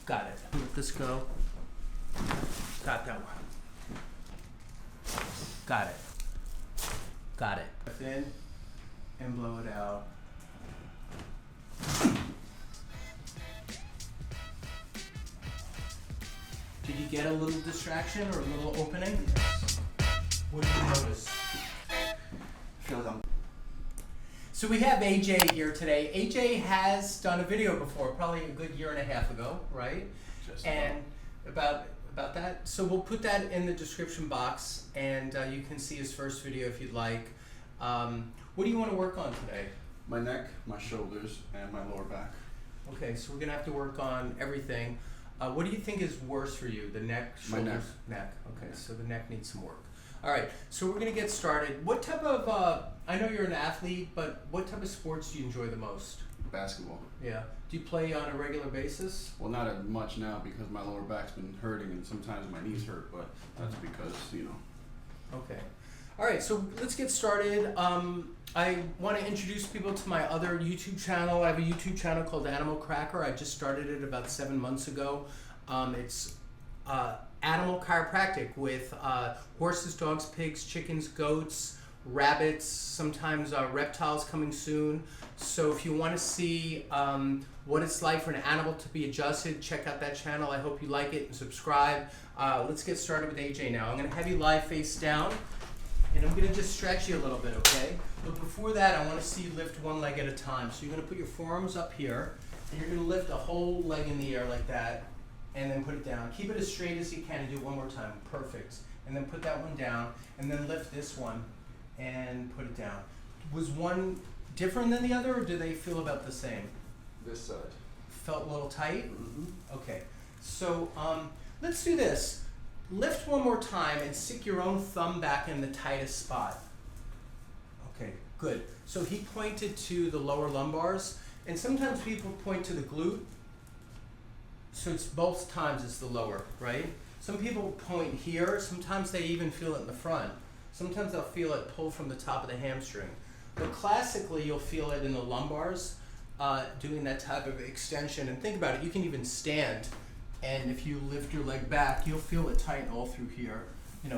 Got it. Let this go. Got that one. Got it. Got it. Breath in and blow it out. Did you get a little distraction or a little opening? Yes. What did you notice? Feel them. So we have AJ here today. AJ has done a video before, probably a good year and a half ago, right? Just And about that. So we'll put that in the description box, and you can see his first video if you'd like. What do you want to work on today? my neck, my shoulders, and my lower back. Okay, so we're gonna have to work on everything. What do you think is worse for you? The neck, My shoulders, neck. Okay, so the neck needs some work. All right, so we're gonna get started. What type of? I know you're an athlete, but what type of sports do you enjoy the most? Basketball. Yeah. Do you play on a regular basis? Well, not as much now because my lower back's been hurting and sometimes my knees hurt, but that's because, Okay. All right, so let's get started. I want to introduce people to my other YouTube channel. I have a YouTube channel called Animal Cracker. I just started it about 7 months ago. It's Animal Chiropractic with horses, dogs, pigs, chickens, goats, rabbits, sometimes reptiles coming soon. So if you want to see what it's like for an animal to be adjusted, check out that channel. I hope you like it and subscribe. Let's get started with AJ now. I'm going to have you lie face down, and I'm going to just stretch you a little bit, okay? But before that, I want to see you lift one leg at a time. So you're going to put your forearms up here, and you're going to lift a whole leg in the air like that, and then put it down. Keep it as straight as you can and do it one more time. Perfect. And then put that one down, and then lift this one and put it down. Was one different than the other, or do they feel about the same? This side. Felt a little tight? Mm-hmm. Okay. So let's do this. Lift one more time and stick your own thumb back in the tightest spot. Okay, good. So he pointed to the lower lumbars, and sometimes people point to the glute. So it's both times it's the lower, right? Some people point here. Sometimes they even feel it in the front. Sometimes they'll feel it pull from the top of the hamstring. But classically, you'll feel it in the lumbars, doing that type of extension. And think about it, you can even stand, and if you lift your leg back, you'll feel it tighten all through here,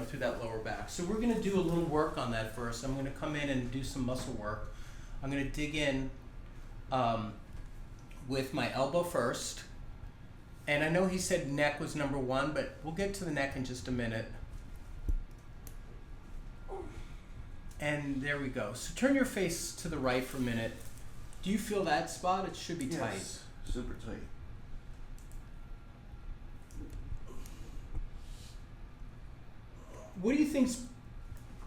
through that lower back. So we're gonna do a little work on that first. I'm gonna come in and do some muscle work. I'm gonna dig in with my elbow first. And I know he said neck was number one, but we'll get to the neck in just a minute. And there we go. So turn your face to the right for a minute. Do you feel that spot? It should be tight. Yes, super tight. What do you think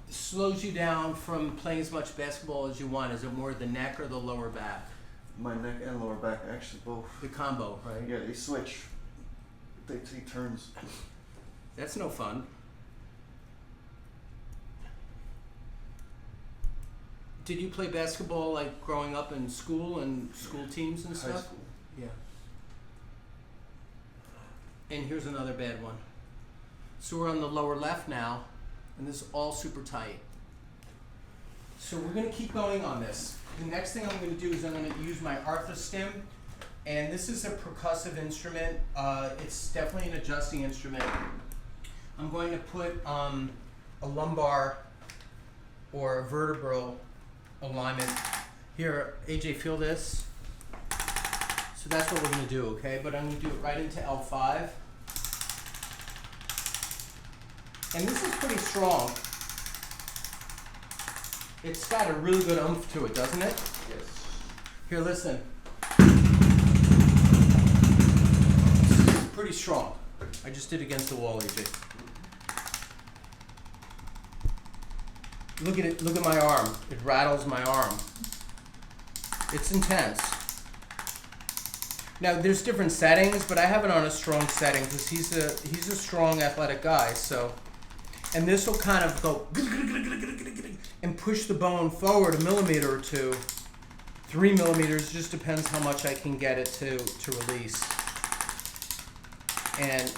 slows you down from playing as much basketball as you want? Is it more the neck or the lower back? My neck and lower back, actually both. The combo, right? Yeah, they switch. They take turns. That's no fun. Did you play basketball like growing up in school and school teams and High stuff? school. Yeah. And here's another bad one. So we're on the lower left now, and this is all super tight. So we're gonna keep going on this. The next thing I'm gonna do is I'm gonna use my ArthroStem, and this is a percussive instrument. It's definitely an adjusting instrument. I'm going to put a lumbar or a vertebral alignment. Here, AJ, feel this. So that's what we're gonna do, okay? But I'm gonna do it right into L5. And this is pretty strong. It's got a really good oomph to it, doesn't it? Yes. Here, listen. This is pretty strong. I just did against the wall, AJ. Look at it, look at my arm. It rattles my arm. It's intense. Now, there's different settings, but I have it on a strong setting because he's a strong athletic guy, so. And this will kind of go and push the bone forward a millimeter or two. 3 millimeters, just depends how much I can get it to release. And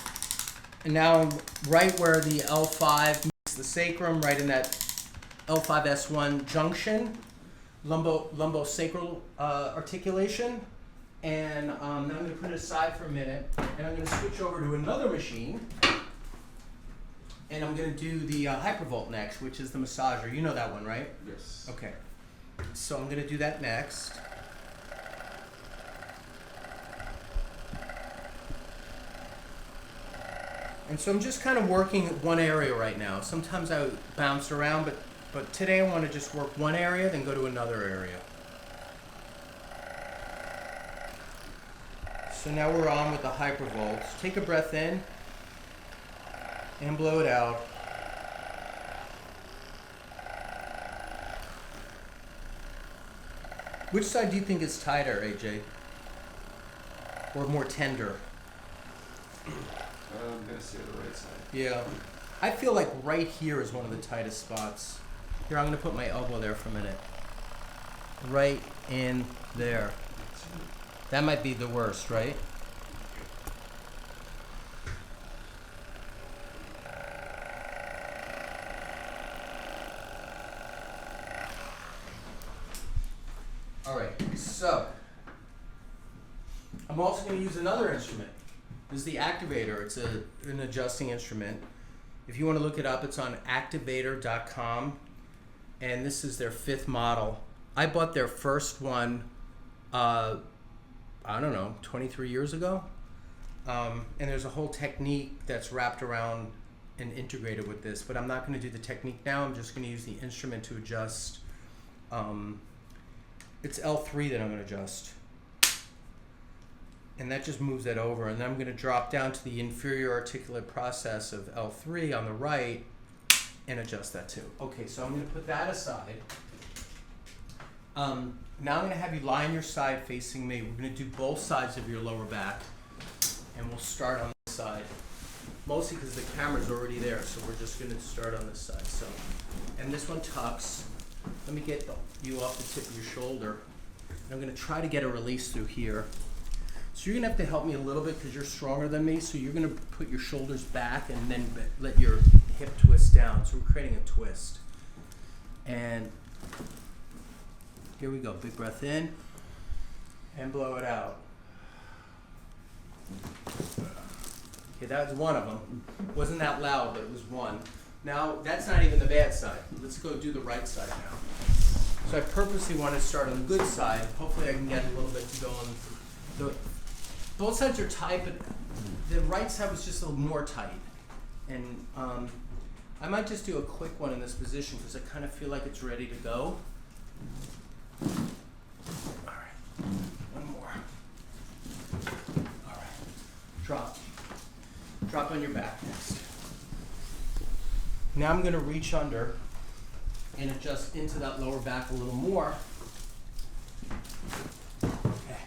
now I'm right where the L5 meets the sacrum, right in that L5S1 junction, lumbo-sacral articulation. And then I'm going to put it aside for a minute, and I'm going to switch over to another machine, and I'm going to do the Hypervolt next, which is the massager. You know that one, right? Yes. Okay. So I'm going to do that next. And so I'm just kind of working one area right now. Sometimes I bounce around, but today I want to just work one area, then go to another area. So now we're on with the Hypervolts. Take a breath in and blow it out. Which side do you think is tighter, AJ? Or more tender? I'm gonna say the right side. Yeah. I feel like right here is one of the tightest spots. Here, I'm gonna put my elbow there for a minute. Right in there. That might be the worst, right? All right, so I'm also going to use another instrument. This is the Activator. It's an adjusting instrument. If you want to look it up, it's on Activator.com, and this is their 5th model. I bought their first one, I don't know, 23 years ago. And there's a whole technique that's wrapped around and integrated with this, but I'm not going to do the technique now. I'm just going to use the instrument to adjust. It's L3 that I'm going to adjust. And that just moves that over. And then I'm going to drop down to the inferior articulate process of L3 on the right and adjust that too. Okay, so I'm going to put that aside. Now I'm going to have you lie on your side facing me. We're going to do both sides of your lower back. And we'll start on this side. Mostly because the camera's already there, so we're just going to start on this side. So, and this one tucks. Let me get you off the tip of your shoulder. And I'm going to try to get a release through here. So you're going to have to help me a little bit because you're stronger than me. So you're going to put your shoulders back and then let your hip twist down. So we're creating a twist. And here we go. Big breath in and blow it out. Okay, that was one of them. Wasn't that loud, but it was one. Now, that's not even the bad side. Let's go do the right side now. So I purposely want to start on the good side. Hopefully I can get a little bit to go on the... Both sides are tight, but the right side was just a little more tight. And I might just do a quick one in this position because I kind of feel like it's ready to go. All right, one more. All right, drop. Drop on your back next. Now I'm going to reach under and adjust into that lower back a little more. Okay.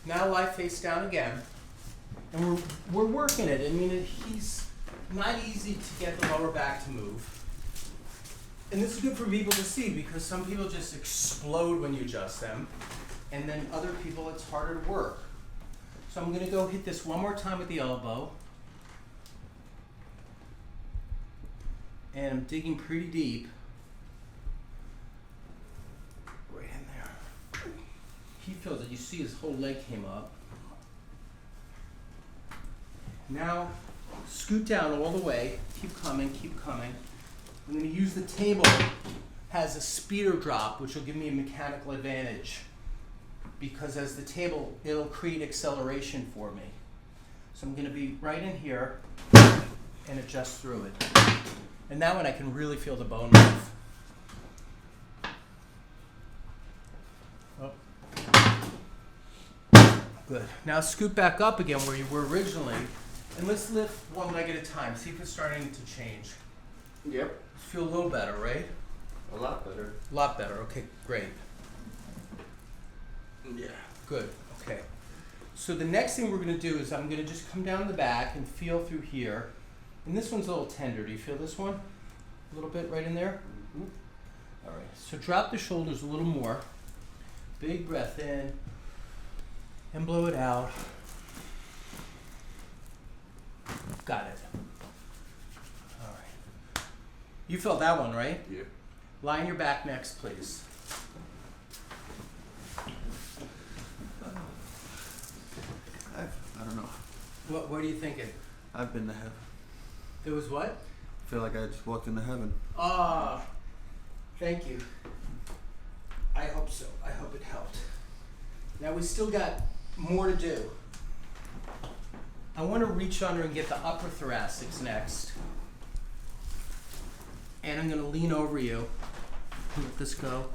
Now lie face down again. And we're working it. I mean, he's not easy to get the lower back to move. And this is good for people to see because some people just explode when you adjust them. And then other people, it's harder to work. So I'm going to go hit this one more time with the elbow. And I'm digging pretty deep. Right in there. He feels it. You see his whole leg came up. Now, scoot down all the way. Keep coming, keep coming. I'm going to use the table. Has a speeder drop, which will give me a mechanical advantage. Because as the table, it'll create acceleration for me. So I'm going to be right in here and adjust through it. And that one I can really feel the bone move. Oh. Good. Now scoot back up again where you were originally. And let's lift one leg at a time. See if it's starting to change. Yep. Feel a little better, right? A lot better. A lot better. Okay, great. Yeah. Good. Okay. So the next thing we're going to do is I'm going to just come down the back and feel through here. And this one's a little tender. Do you feel this one? A little bit right in there? Mm-hmm. All right. So drop the shoulders a little more. Big breath in. And blow it out. Got it. All right. You felt that one, right? Yeah. Lie on your back next, please. I don't know. What are you thinking? I've been to heaven. It was what? I feel like I just walked into heaven. Ah, thank you. I hope so. I hope it helped. Now we still got more to do. I want to reach under and get the upper thoracics next. And I'm going to lean over you. Let this go.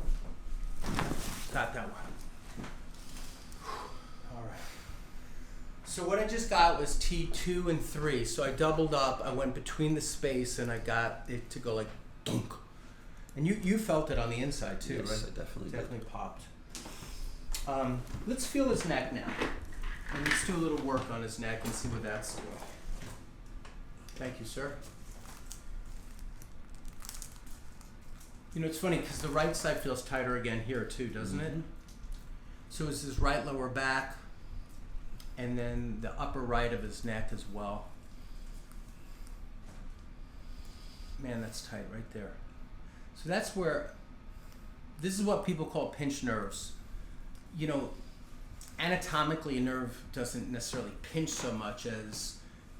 Got that one. All right. So what I just got was T2 and 3. So I doubled up. I went between the space and I got it to go like dunk. And you felt it on the inside too, Yes, right? I definitely Popped. Let's feel his neck now. And let's do a little work on his neck and see what that's doing. Thank you, sir. You know, it's funny because the right side feels tighter again here too, doesn't it? So is his right lower back and then the upper right of his neck as well. Man, that's tight right there. So that's where, this is what people call pinched nerves. You know, anatomically a nerve doesn't necessarily pinch so much as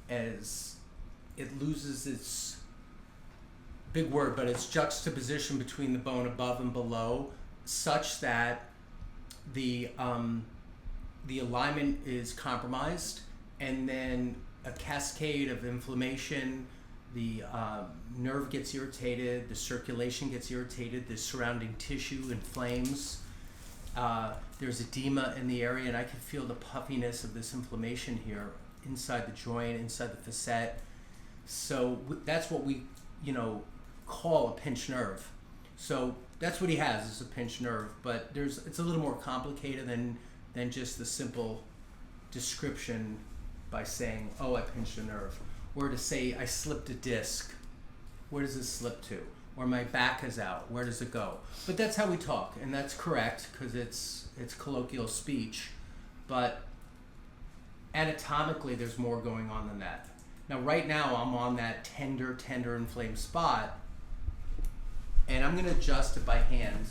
it loses its, big word, but its juxtaposition between the bone above and below such that the alignment is compromised, and then a cascade of inflammation, the nerve gets irritated, the circulation gets irritated, the surrounding tissue inflames, there's edema in the area, and I can feel the puffiness of this inflammation here inside the joint, inside the facet. So that's what we, call a pinched nerve. So that's what he has, is a pinched nerve, but it's a little more complicated than just the simple description by saying, oh, I pinched a nerve, or to say I slipped a disc. Where does it slip to? Or my back is out, where does it go? But that's how we talk, and that's correct because it's colloquial speech, but anatomically there's more going on than that. Now right now I'm on that tender inflamed spot, and I'm going to adjust it by hand.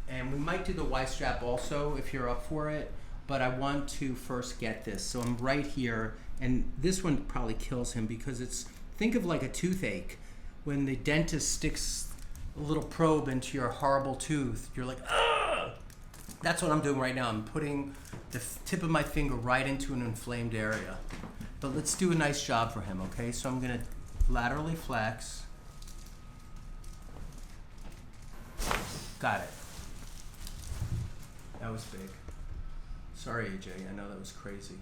And we might do the Y strap also if you're up for it, but I want to first get this. So I'm right here, and this one probably kills him because think of like a toothache. When the dentist sticks a little probe into your horrible tooth, you're like, ugh! That's what I'm doing right now. I'm putting the tip of my finger right into an inflamed area. But let's do a nice job for him, okay? So I'm gonna laterally flex. Got it. That was big. Sorry, AJ, I know that was crazy.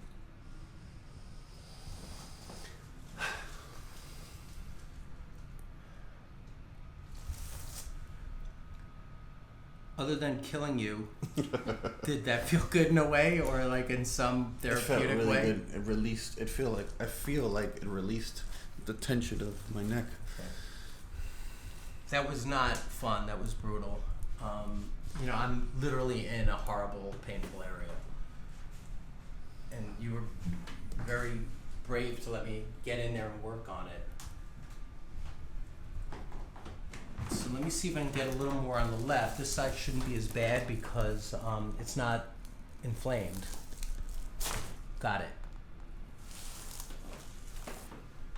Other than killing you, did that feel good in a way, or like in some therapeutic it felt really way? Good. It released. I feel like it released the tension of my neck. Okay. That was not fun. That was brutal. I'm literally in a horrible, painful area, and you were very brave to let me get in there and work on it. So let me see if I can get a little more on the left. This side shouldn't be as bad because it's not inflamed. Got it.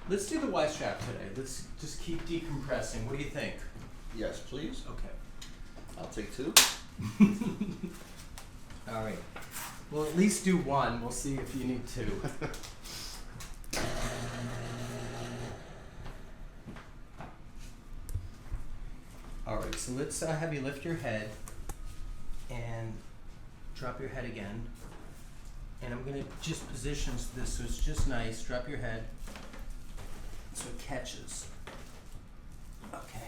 Let's do the Y strap today. Let's just keep decompressing. What do you think? Yes, please. Okay. I'll take 2. All right. We'll at least do 1. We'll see if you need 2. All right, so let's have you lift your head and drop your head again. And I'm gonna just position this so it's just nice. Drop your head so it catches. Okay.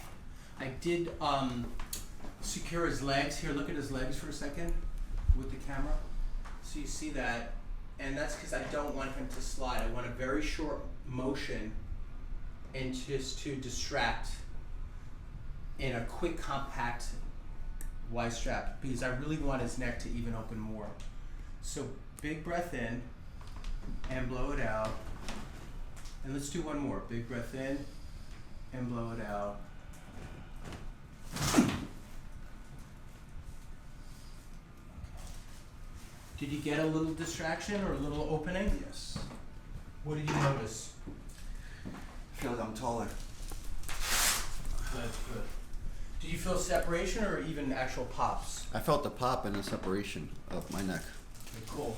I did secure his legs. Here, look at his legs for a second with the camera. So you see that, and that's because I don't want him to slide. I want a very short motion and just to distract in a quick, compact Y strap because I really want his neck to even open more. So big breath in and blow it out. And let's do one more. Big breath in and blow it out. Did you get a little distraction or a little opening? Yes. What did you notice? I feel like I'm taller. That's good. Did you feel separation or even actual pops? I felt the pop and the separation of my neck. Okay, cool.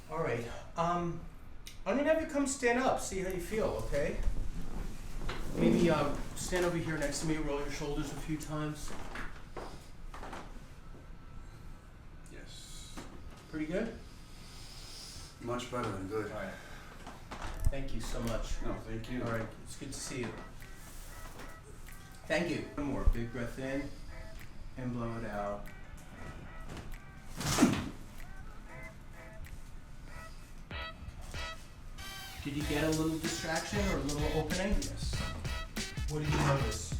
All right. I'm gonna have you come stand up, see how you feel, okay? Maybe stand over here next to me, roll your shoulders a few times. Yes. Pretty good? Much better than good. All right. Thank you so much. No, thank you. All right, it's good to see you. Thank you. One more. Big breath in and blow it out. Did you get a little distraction or a little opening? Yes. What did you notice?